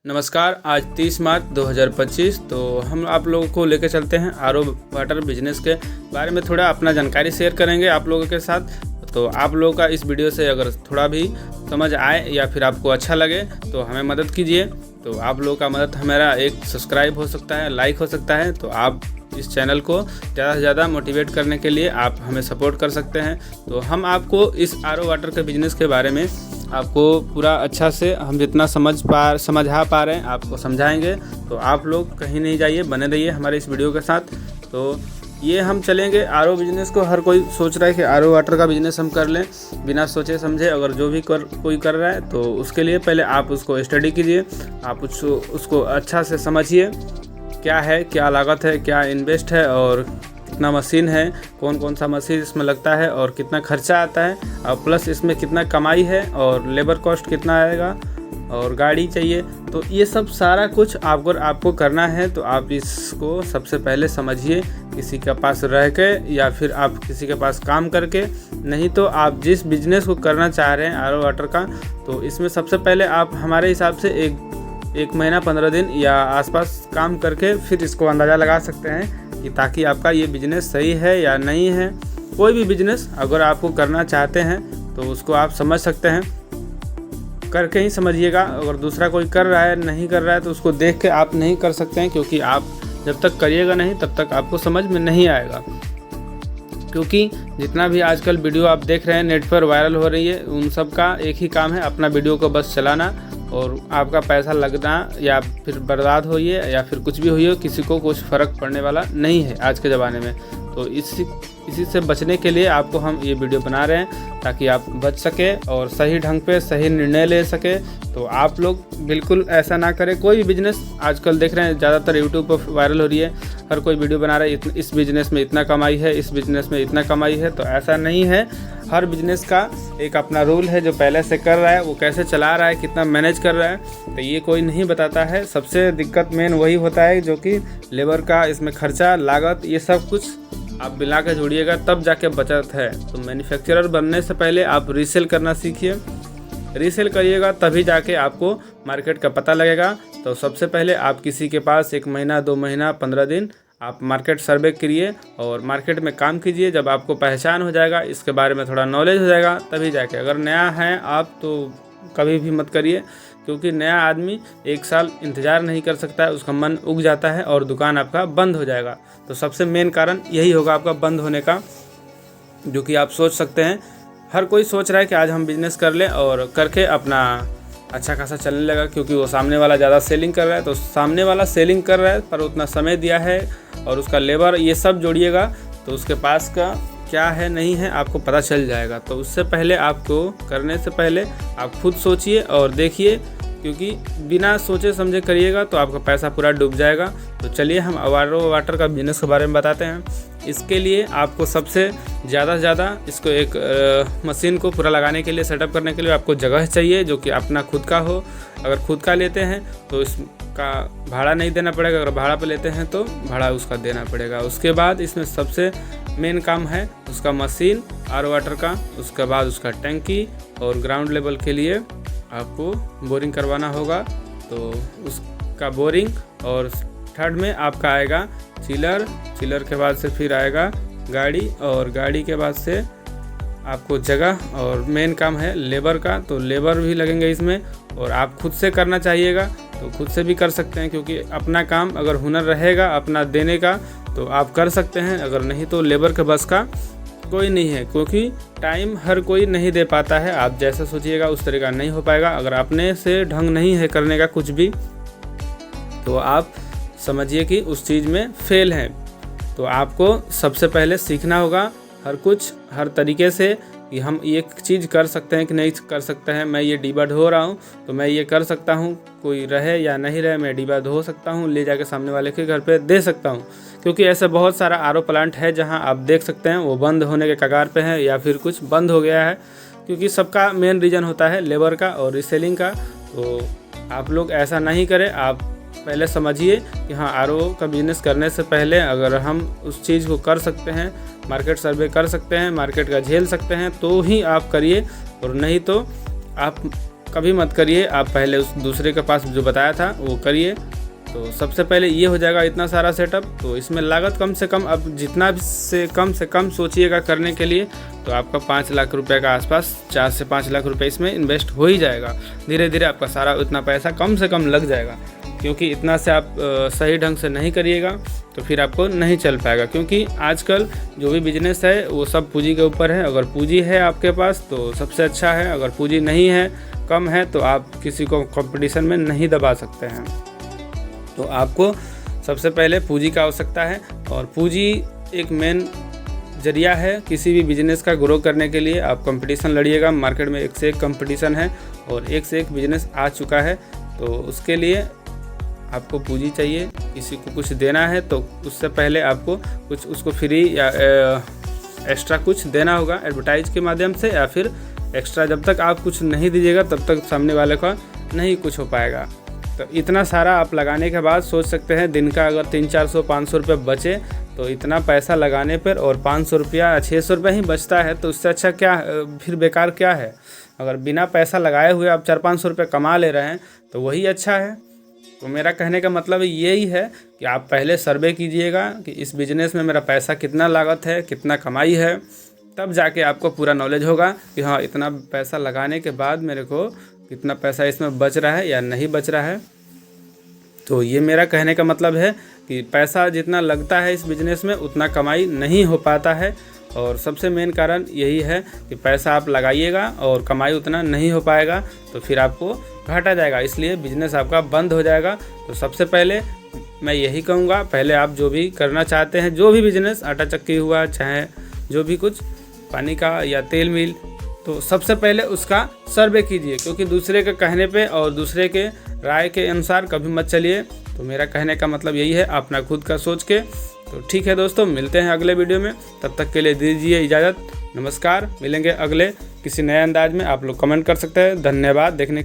नमस्कार। आज 30 मार्च 2025 तो हम आप लोगों को लेकर चलते हैं आरओ वाटर बिजनेस के बारे में थोड़ा अपना जानकारी शेयर करेंगे आप लोगों के साथ। तो आप लोगों का इस वीडियो से अगर थोड़ा भी समझ आए या फिर आपको अच्छा लगे तो हमें मदद कीजिए। तो आप लोगों का मदद हमारा एक सब्सक्राइब हो सकता है, लाइक हो सकता है। तो आप इस चैनल को ज़्यादा से ज़्यादा मोटिवेट करने के लिए आप हमें सपोर्ट कर सकते हैं। तो हम आपको इस आरओ वाटर के बिज़नेस के बारे में आपको पूरा अच्छा से हम जितना समझा पा रहे हैं आपको समझाएंगे। तो आप लोग कहीं नहीं जाइए, बने रहिए हमारे इस वीडियो के साथ। तो ये हम चलेंगे आरओ बिज़नेस को। हर कोई सोच रहा है कि आरओ वाटर का बिज़नेस हम कर लें बिना सोचे समझे। अगर जो भी कोई कर रहा है तो उसके लिए पहले आप उसको स्टडी कीजिए, आप उसको अच्छा से समझिए क्या है, क्या लागत है, क्या इन्वेस्ट है और कितना मशीन है, कौन कौन सा मशीन इसमें लगता है और कितना खर्चा आता है और प्लस इसमें कितना कमाई है और लेबर कॉस्ट कितना आएगा और गाड़ी चाहिए। तो ये सब सारा कुछ आपको करना है। तो आप इसको सबसे पहले समझिए, किसी के पास रह के या फिर आप किसी के पास काम करके। नहीं तो आप जिस बिजनेस को करना चाह रहे हैं आरओ वाटर का, तो इसमें सबसे पहले आप हमारे हिसाब से एक महीना 15 दिन या आसपास काम करके फिर इसको अंदाज़ा लगा सकते हैं कि ताकि आपका ये बिज़नेस सही है या नहीं है। कोई भी बिज़नेस अगर आपको करना चाहते हैं तो उसको आप समझ सकते हैं, करके ही समझिएगा। अगर दूसरा कोई कर रहा है, नहीं कर रहा है, तो उसको देख के आप नहीं कर सकते हैं, क्योंकि आप जब तक करिएगा नहीं तब तक आपको समझ में नहीं आएगा। क्योंकि जितना भी आजकल वीडियो आप देख रहे हैं नेट पर वायरल हो रही है, उन सब का एक ही काम है, अपना वीडियो को बस चलाना और आपका पैसा लगना या फिर बर्बाद होइए या फिर कुछ भी होइए, किसी को कुछ फ़र्क पड़ने वाला नहीं है आज के ज़माने में। तो इसी से बचने के लिए आपको हम ये वीडियो बना रहे हैं ताकि आप बच सके और सही ढंग पे सही निर्णय ले सके। तो आप लोग बिल्कुल ऐसा ना करें। कोई भी बिज़नेस आजकल देख रहे हैं ज़्यादातर यूट्यूब पर वायरल हो रही है, हर कोई वीडियो बना रहा है, इस बिज़नेस में इतना कमाई है, इस बिज़नेस में इतना कमाई है। तो ऐसा नहीं है। हर बिज़नेस का एक अपना रूल है, जो पहले से कर रहा है वो कैसे चला रहा है, कितना मैनेज कर रहा है, तो ये कोई नहीं बताता है। सबसे दिक्कत मेन वही होता है जो कि लेबर का, इसमें खर्चा, लागत, ये सब कुछ आप मिला के जोड़िएगा तब जाके बचत है। तो मैन्युफैक्चरर बनने से पहले आप रीसेल करना सीखिए, रीसेल करिएगा तभी जाके आपको मार्केट का पता लगेगा। तो सबसे पहले आप किसी के पास 1 महीना, 2 महीना, 15 दिन आप मार्केट सर्वे करिए और मार्केट में काम कीजिए। जब आपको पहचान हो जाएगा, इसके बारे में थोड़ा नॉलेज हो जाएगा, तभी जाके। अगर नया है आप तो कभी भी मत करिए, क्योंकि नया आदमी 1 साल इंतज़ार नहीं कर सकता है, उसका मन उग जाता है और दुकान आपका बंद हो जाएगा। तो सबसे मेन कारण यही होगा आपका बंद होने का, जो कि आप सोच सकते हैं। हर कोई सोच रहा है कि आज हम बिज़नेस कर लें और करके अपना अच्छा खासा चलने लगा, क्योंकि वो सामने वाला ज़्यादा सेलिंग कर रहा है। तो सामने वाला सेलिंग कर रहा है पर उतना समय दिया है और उसका लेबर, ये सब जोड़िएगा तो उसके पास का क्या है नहीं है आपको पता चल जाएगा। तो उससे पहले आपको करने से पहले आप खुद सोचिए और देखिए, क्योंकि बिना सोचे समझे करिएगा तो आपका पैसा पूरा डूब जाएगा। तो चलिए हम आरओ वाटर का बिज़नेस के बारे में बताते हैं। इसके लिए आपको सबसे ज़्यादा से ज़्यादा इसको एक मशीन को पूरा लगाने के लिए, सेटअप करने के लिए आपको जगह चाहिए जो कि अपना खुद का हो। अगर खुद का लेते हैं तो इसका भाड़ा नहीं देना पड़ेगा, अगर भाड़ा पे लेते हैं तो भाड़ा उसका देना पड़ेगा। उसके बाद इसमें सबसे मेन काम है उसका मशीन आरओ वाटर का, उसके बाद उसका टैंकी और ग्राउंड लेवल के लिए आपको बोरिंग करवाना होगा। तो उसका बोरिंग और थर्ड में आपका आएगा चिलर के बाद से फिर आएगा गाड़ी और गाड़ी के बाद से आपको जगह और मेन काम है लेबर का। तो लेबर भी लगेंगे इसमें और आप खुद से करना चाहिएगा तो खुद से भी कर सकते हैं, क्योंकि अपना काम अगर हुनर रहेगा अपना देने का तो आप कर सकते हैं। अगर नहीं तो लेबर के बस का कोई नहीं है, क्योंकि टाइम हर कोई नहीं दे पाता है। आप जैसा सोचिएगा उस तरीका नहीं हो पाएगा। अगर अपने से ढंग नहीं है करने का कुछ भी, तो आप समझिए कि उस चीज़ में फेल हैं। तो आपको सबसे पहले सीखना होगा हर कुछ, हर तरीके से कि हम ये चीज़ कर सकते हैं कि नहीं कर सकते हैं। मैं ये डिब्बा धो रहा हूँ तो मैं ये कर सकता हूँ, कोई रहे या नहीं रहे मैं डिब्बा धो सकता हूँ, ले जाके सामने वाले के घर पे दे सकता हूँ। क्योंकि ऐसे बहुत सारा आरओ प्लांट है जहाँ आप देख सकते हैं वो बंद होने के कगार पे है या फिर कुछ बंद हो गया है, क्योंकि सबका मेन रीज़न होता है लेबर का और रीसेलिंग का। तो आप लोग ऐसा नहीं करें। आप पहले समझिए कि हाँ, आरओ का बिज़नेस करने से पहले अगर हम उस चीज़ को कर सकते हैं, मार्केट सर्वे कर सकते हैं, मार्केट का झेल सकते हैं, तो ही आप करिए। और नहीं तो आप कभी मत करिए। आप पहले उस दूसरे के पास जो बताया था वो करिए। तो सबसे पहले ये हो जाएगा इतना सारा सेटअप। तो इसमें लागत कम से कम, अब जितना से कम सोचिएगा करने के लिए, तो आपका 5 लाख रुपए का आसपास, 4 से 5 लाख रुपए इसमें इन्वेस्ट हो ही जाएगा। धीरे धीरे आपका सारा उतना पैसा कम से कम लग जाएगा, क्योंकि इतना से आप सही ढंग से नहीं करिएगा तो फिर आपको नहीं चल पाएगा। क्योंकि आजकल जो भी बिजनेस है वो सब पूंजी के ऊपर है। अगर पूंजी है आपके पास तो सबसे अच्छा है, अगर पूंजी नहीं है, कम है, तो आप किसी को कंपटीशन में नहीं दबा सकते हैं। तो आपको सबसे पहले पूंजी का आवश्यकता है, और पूंजी एक मेन जरिया है किसी भी बिजनेस का ग्रो करने के लिए। आप कंपटीशन लड़िएगा, मार्केट में एक से एक कंपटीशन है और एक से एक बिजनेस आ चुका है। तो उसके लिए आपको पूंजी चाहिए। किसी को कुछ देना है तो उससे पहले आपको कुछ उसको फ्री या एक्स्ट्रा कुछ देना होगा एडवर्टाइज के माध्यम से, या फिर एक्स्ट्रा जब तक आप कुछ नहीं दीजिएगा तब तक सामने वाले का नहीं कुछ हो पाएगा। तो इतना सारा आप लगाने के बाद सोच सकते हैं दिन का अगर 300-400-500 रुपये बचे, तो इतना पैसा लगाने पर और 500 रुपया 600 रुपये ही बचता है, तो उससे अच्छा क्या फिर बेकार क्या है। अगर बिना पैसा लगाए हुए आप 400-500 रुपये कमा ले रहे हैं तो वही अच्छा है। तो मेरा कहने का मतलब यही है कि आप पहले सर्वे कीजिएगा कि इस बिज़नेस में मेरा पैसा कितना लागत है, कितना कमाई है, तब जाके आपको पूरा नॉलेज होगा कि हाँ इतना पैसा लगाने के बाद मेरे को कितना पैसा इसमें बच रहा है या नहीं बच रहा है। तो ये मेरा कहने का मतलब है कि पैसा जितना लगता है इस बिज़नेस में उतना कमाई नहीं हो पाता है, और सबसे मेन कारण यही है कि पैसा आप लगाइएगा और कमाई उतना नहीं हो पाएगा, तो फिर आपको घाटा जाएगा, इसलिए बिजनेस आपका बंद हो जाएगा। तो सबसे पहले मैं यही कहूँगा, पहले आप जो भी करना चाहते हैं, जो भी बिजनेस, आटा चक्की हुआ, चाहे जो भी कुछ, पानी का या तेल मिल, तो सबसे पहले उसका सर्वे कीजिए। क्योंकि दूसरे के कहने पे और दूसरे के राय के अनुसार कभी मत चलिए। तो मेरा कहने का मतलब यही है, अपना खुद का सोच के। तो ठीक है दोस्तों, मिलते हैं अगले वीडियो में, तब तक के लिए दीजिए इजाज़त। नमस्कार, मिलेंगे अगले किसी नए अंदाज में। आप लोग कमेंट कर सकते हैं। धन्यवाद देखने